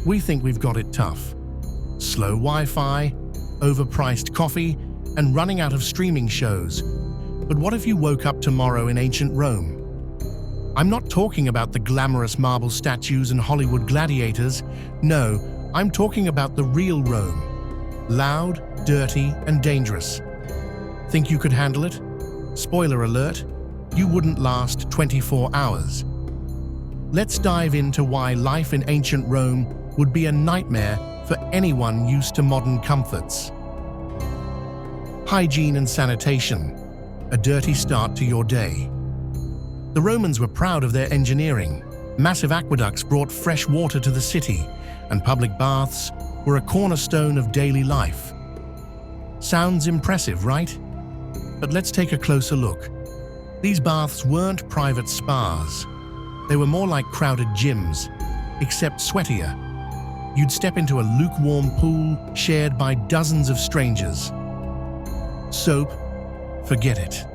We think we've got it tough. Slow Wi-Fi, overpriced coffee, and running out of streaming shows. But what if you woke up tomorrow in ancient Rome? I'm not talking about the glamorous marble statues and Hollywood gladiators. No, I'm talking about the real Rome. Loud, dirty, and dangerous. Think you could handle it? Spoiler alert, you wouldn't last 24 hours. Let's dive into why life in ancient Rome would be a nightmare for anyone used to modern comforts. Hygiene and sanitation. A dirty start to your day. The Romans were proud of their engineering. Massive aqueducts brought fresh water to the city, and public baths were a cornerstone of daily life. Sounds impressive, right? But let's take a closer look. These baths weren't private spas. They were more like crowded gyms, except sweatier. You'd step into a lukewarm pool shared by dozens of strangers. Soap? Forget it.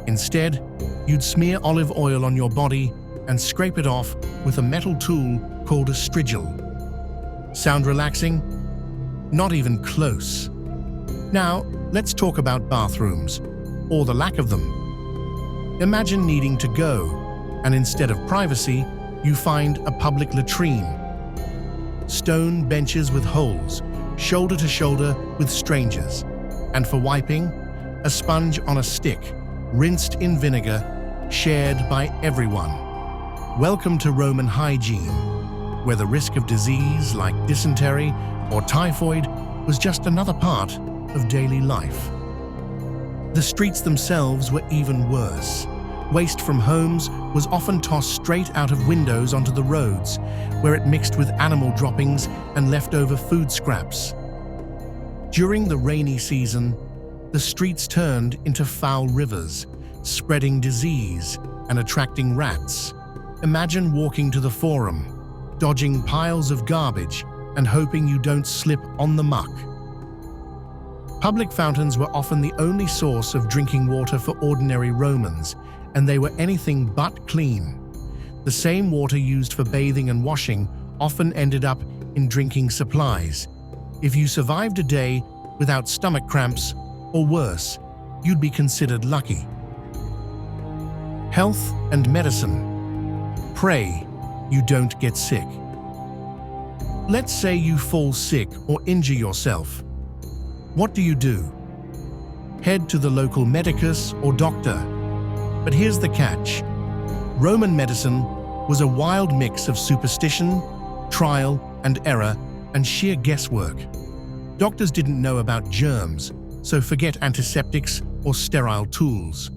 Instead, you'd smear olive oil on your body and scrape it off with a metal tool called a strigil. Sound relaxing? Not even close. Now, let's talk about bathrooms, or the lack of them. Imagine needing to go, and instead of privacy, you find a public latrine. Stone benches with holes, shoulder to shoulder with strangers. And for wiping, a sponge on a stick, rinsed in vinegar, shared by everyone. Welcome to Roman hygiene, where the risk of disease like dysentery or typhoid was just another part of daily life. The streets themselves were even worse. Waste from homes was often tossed straight out of windows onto the roads, where it mixed with animal droppings and leftover food scraps. During the rainy season, the streets turned into foul rivers, spreading disease and attracting rats. Imagine walking to the Forum, dodging piles of garbage and hoping you don't slip on the muck. Public fountains were often the only source of drinking water for ordinary Romans, and they were anything but clean. The same water used for bathing and washing often ended up in drinking supplies. If you survived a day without stomach cramps, or worse, you'd be considered lucky. Health and medicine. Pray you don't get sick. Let's say you fall sick or injure yourself. What do? Head to the local medicus or doctor. But here's the catch. Roman medicine was a wild mix of superstition, trial and error, and sheer guesswork. Doctors didn't know about germs, so forget antiseptics or sterile tools.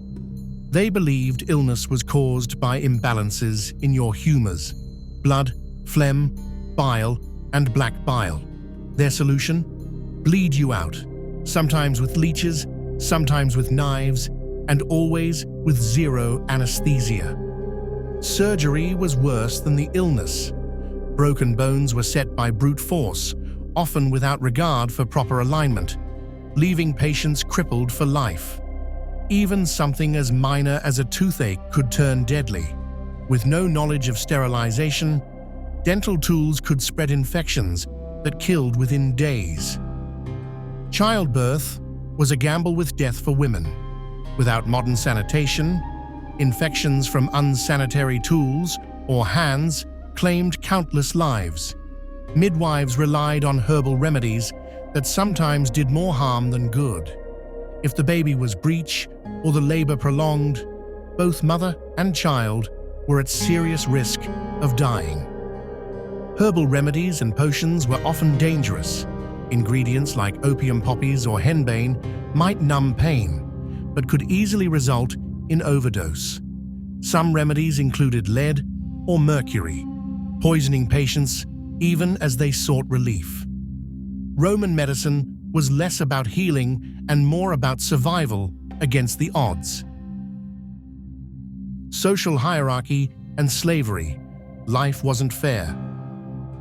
They believed illness was caused by imbalances in your humors: blood, phlegm, bile, and black bile. Their solution? Bleed you out, sometimes with leeches, sometimes with knives, and always with zero anesthesia. Surgery was worse than the illness. Broken bones were set by brute force, often without regard for proper alignment, leaving patients crippled for life. Even something as minor as a toothache could turn deadly. With no knowledge of sterilization, dental tools could spread infections that killed within days. Childbirth was a gamble with death for women. Without modern sanitation, infections from unsanitary tools or hands claimed countless lives. Midwives relied on herbal remedies that sometimes did more harm than good. If the baby was breech or the labor prolonged, both mother and child were at serious risk of dying. Herbal remedies and potions were often dangerous. Ingredients like opium poppies or henbane might numb pain, but could easily result in overdose. Some remedies included lead or mercury, poisoning patients even as they sought relief. Roman medicine was less about healing and more about survival against the odds. Social hierarchy and slavery. Life wasn't fair.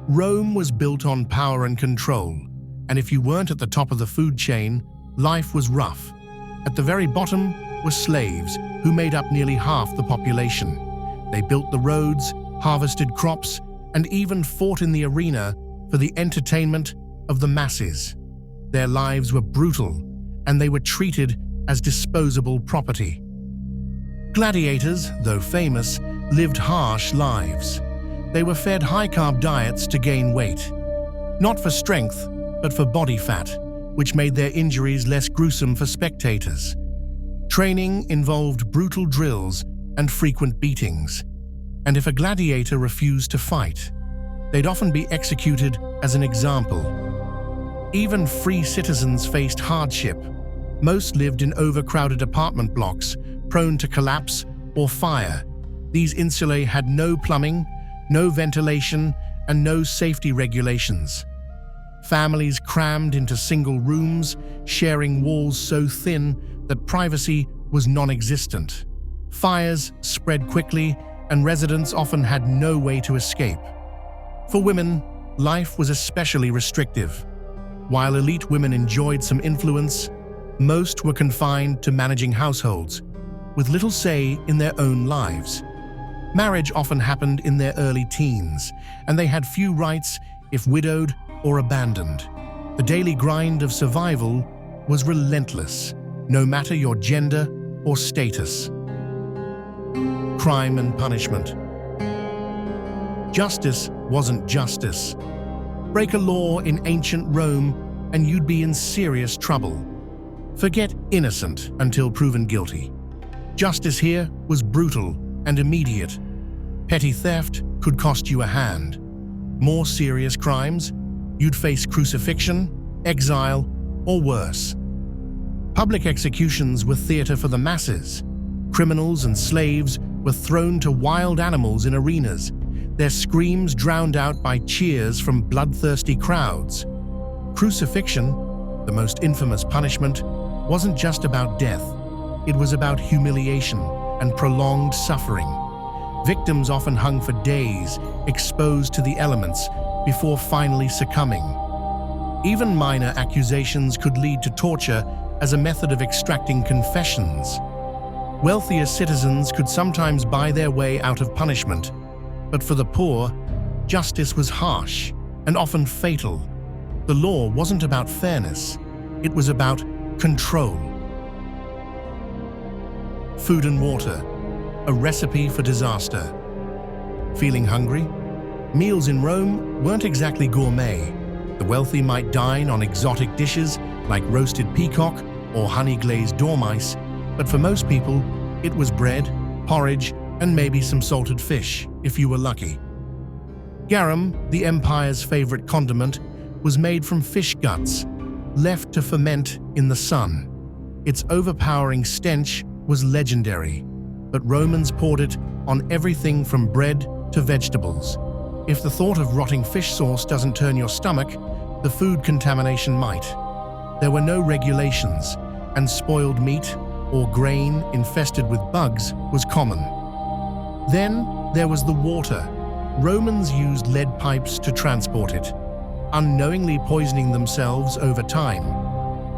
Rome was built on power and control, and if you weren't at the top of the food chain, life was rough. At the very bottom were slaves, who made up nearly half the population. They built the roads, harvested crops, and even fought in the arena for the entertainment of the masses. Their lives were brutal, and they were treated as disposable property. Gladiators, though famous, lived harsh lives. They were fed high-carb diets to gain weight, not for strength, but for body fat, which made their injuries less gruesome for spectators. Training involved brutal drills and frequent beatings, and if a gladiator refused to fight, they'd often be executed as an example. Even free citizens faced hardship. Most lived in overcrowded apartment blocks, prone to collapse or fire. These insulae had no plumbing, no ventilation, and no safety regulations. Families crammed into single rooms, sharing walls so thin that privacy was non-existent. Fires spread quickly, and residents often had no way to escape. For women, life was especially restrictive. While elite women enjoyed some influence, most were confined to managing households, with little say in their own lives. Marriage often happened in their early teens, and they had few rights if widowed or abandoned. The daily grind of survival was relentless, no matter your gender or status. Crime and punishment. Justice wasn't justice. Break a law in ancient Rome and you'd be in serious trouble. Forget innocent until proven guilty. Justice here was brutal and immediate. Petty theft could cost you a hand. More serious crimes, you'd face crucifixion, exile, or worse. Public executions were theater for the masses. Criminals and slaves were thrown to wild animals in arenas, their screams drowned out by cheers from bloodthirsty crowds. Crucifixion, the most infamous punishment, wasn't just about death. It was about humiliation and prolonged suffering. Victims often hung for days, exposed to the elements, before finally succumbing. Even minor accusations could lead to torture as a method of extracting confessions. Wealthier citizens could sometimes buy their way out of punishment, but for the poor, justice was harsh and often fatal. The law wasn't about fairness, it was about control. Food and water, a recipe for disaster. Feeling hungry? Meals in Rome weren't exactly gourmet. The wealthy might dine on exotic dishes like roasted peacock or honey-glazed dormice, but for most people, it was bread, porridge, and maybe some salted fish, if you were lucky. Garum, the empire's favorite condiment, was made from fish guts, left to ferment in the sun. Its overpowering stench was legendary, but Romans poured it on everything from bread to vegetables. If the thought of rotting fish sauce doesn't turn your stomach, the food contamination might. There were no regulations, and spoiled meat or grain infested with bugs was common. Then there was the water. Romans used lead pipes to transport it, unknowingly poisoning themselves over time.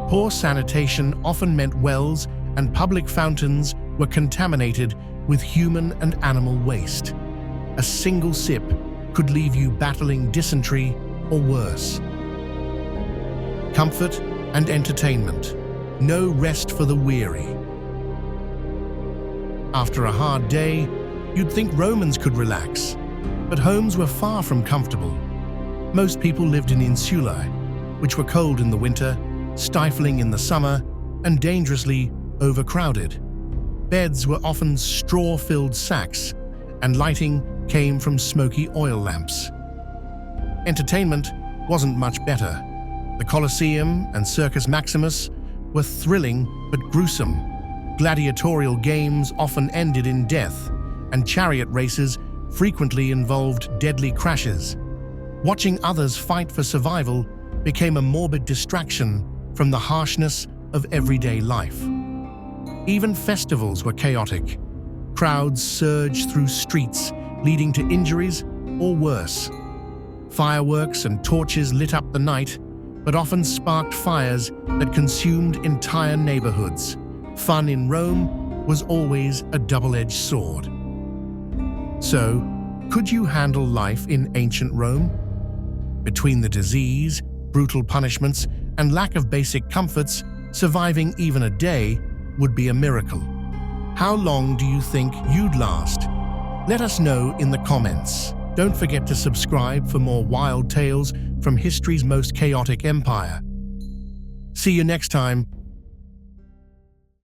Poor sanitation often meant wells and public fountains were contaminated with human and animal waste. A single sip could leave you battling dysentery or worse. Comfort and entertainment. No rest for the weary. After a hard day, you'd think Romans could relax, but homes were far from comfortable. Most people lived in insulae, which were cold in the winter, stifling in the summer, and dangerously overcrowded. Beds were often straw-filled sacks, and lighting came from smoky oil lamps. Entertainment wasn't much better. The Colosseum and Circus Maximus were thrilling but gruesome. Gladiatorial games often ended in death, and chariot races frequently involved deadly crashes. Watching others fight for survival became a morbid distraction from the harshness of everyday life. Even festivals were chaotic. Crowds surged through streets, leading to injuries or worse. Fireworks and torches lit up the night, but often sparked fires that consumed entire neighborhoods. Fun in Rome was always a double-edged sword. So, could you handle life in ancient Rome? Between the disease, brutal punishments, and lack of basic comforts, surviving even a day would be a miracle. How long do you think you'd last? Let us know in the comments. Don't forget to subscribe for more wild tales from history's most chaotic empire. See you next time.